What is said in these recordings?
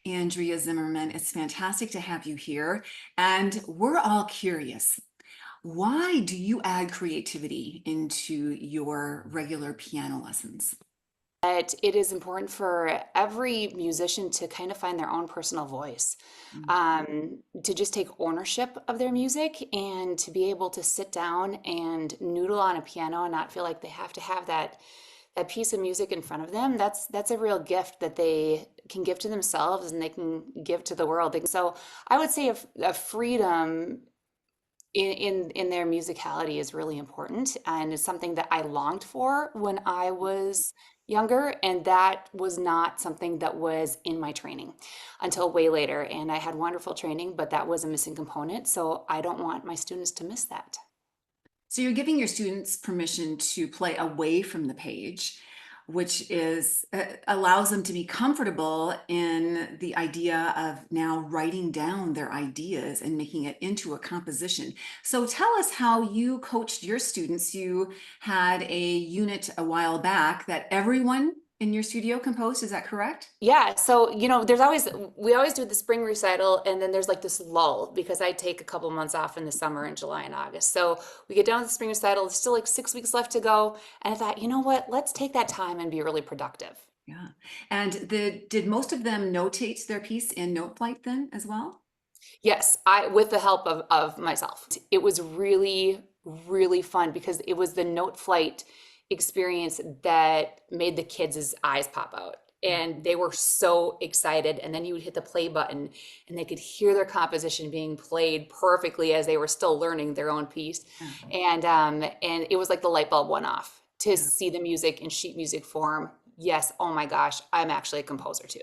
Andrea Zimmerman. It's fantastic to have you here. And we're all curious. Why do you add creativity into your regular piano lessons? That it is important for every musician to kind of find their own personal voice, Mm. to just take ownership of their music and to be able to sit down and noodle on a piano and not feel like they have to have that piece of music in front of them. That's a real gift that they can give to themselves and they can give to the world. So I would say a freedom in their musicality is really important, and it's something that I longed for when I was younger, and that was not something that was in my training until way later. And I had wonderful training, but that was a missing component, so I don't want my students to miss that. So you're giving your students permission to play away from the page, which is allows them to be comfortable in the idea of now writing down their ideas and making it into a composition. So tell us how you coached your students. You had a unit a while back that everyone in your studio composed. Is that correct? Yeah, so we always do the spring recital, and then there's like this lull because I take a couple months off in the summer in July and August. So we get down to the spring recital, there's still like 6 weeks left to go, and I thought, you know what, let's take that time and be really productive. Yeah. And did most of them notate their piece in Note Flight then as well? Yes, I with the help of myself. It was really, really fun because it was the note flight experience that made the kids' eyes pop out. And they were so excited. And then you would hit the play button and they could hear their composition being played perfectly as they were still learning their own piece. Yeah. And it was like the light bulb went off to Yeah. see the music in sheet music form. Yes, oh my gosh, I'm actually a composer too.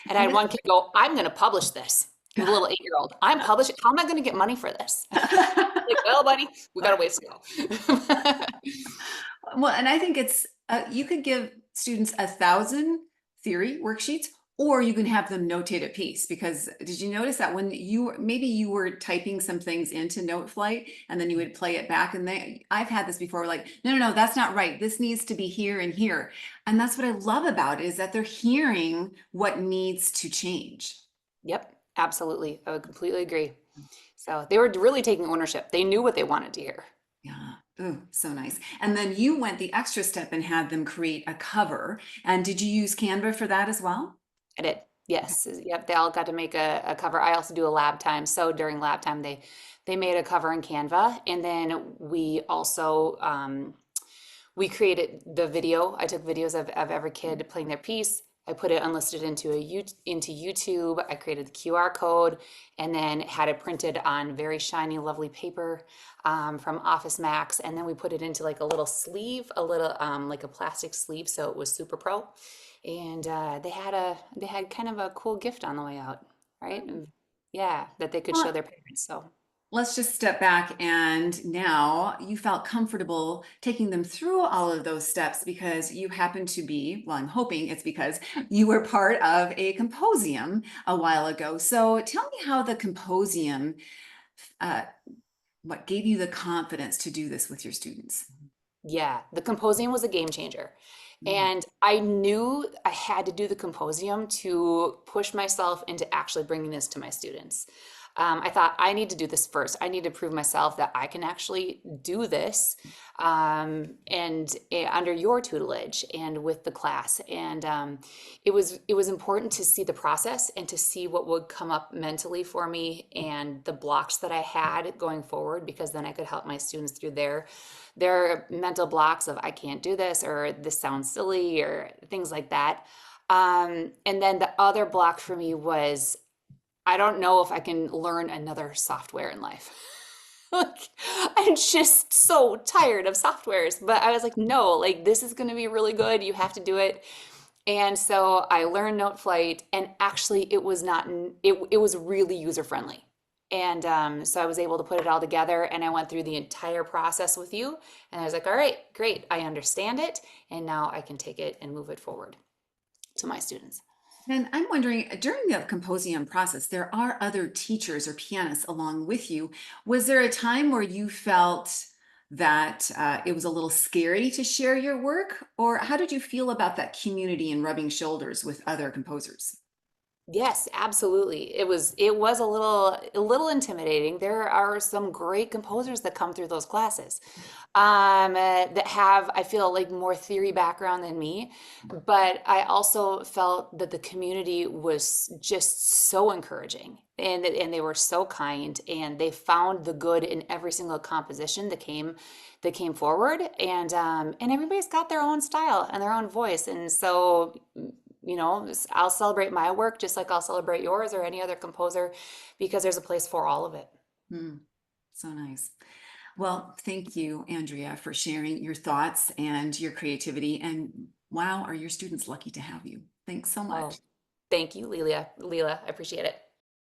And I And had it's one kid go, I'm going to publish this. The little 8-year-old, I'm publishing. How am I going to get money for this? Like, well, buddy, we got a ways to go. well, and I think it's you could give students 1,000 theory worksheets, or you can have them notate a piece. Because did you notice that when maybe you were typing some things into Note Flight, and then you would play it back, and I've had this before, like, no, no, no, that's not right. This needs to be here and here, and that's what I love about it is that they're hearing what needs to change. Yep, absolutely. I would completely agree. So they were really taking ownership. They knew what they wanted to hear. Yeah. Oh, so nice. And then you went the extra step and had them create a cover. And did you use Canva for that as well? I did. Yes. Yep. They all got to make a cover. I also do a lab time. So during lab time, they made a cover in Canva, and then we also we created the video. I took videos of every kid playing their piece. I put it unlisted into YouTube. I created the QR code and then had it printed on very shiny, lovely paper from Office Max. And then we put it into like a little sleeve, a little like a plastic sleeve, so it was super pro. And they had kind of a cool gift on the way out, right? Yeah, that they could show Well, their parents. So let's just step back. And now you felt comfortable taking them through all of those steps because you happen to be, well, I'm hoping it's because you were part of a composium a while ago. So tell me how the composium, uh, what gave you the confidence to do this with your students? yeah, the composium was a game changer. Mm. And I knew I had to do the composium to push myself into actually bringing this to my students. I thought I need to do this first. I need to prove myself that I can actually do this, and under your tutelage and with the class. And it was important to see the process and to see what would come up mentally for me and the blocks that I had going forward, because then I could help my students through their mental blocks of I can't do this, or this sounds silly, or things like that. And then the other block for me was I don't know if I can learn another software in life. Like, I'm just so tired of softwares. But I was like, no, like this is going to be really good. You have to do it. And so I learned Noteflight, and actually, it was really user friendly. And so I was able to put it all together, and I went through the entire process with you. And I was like, all right, great, I understand it, and now I can take it and move it forward to my students. And I'm wondering, during the composium process, there are other teachers or pianists along with you. Was there a time where you felt that it was a little scary to share your work? Or how did you feel about that community and rubbing shoulders with other composers? Yes, absolutely. It was a little intimidating. There are some great composers that come through those classes, that have, I feel like, more theory background than me. But I also felt that the community was just so encouraging, and they were so kind, and they found the good in every single composition that came forward, and everybody's got their own style and their own voice, and so I'll celebrate my work just like I'll celebrate yours or any other composer, because there's a place for all of it. Hmm, so nice. Well, thank you, Andrea, for sharing your thoughts and your creativity. And wow, are your students lucky to have you? Thanks so Oh, much. thank you, Leela. Leela, I appreciate it.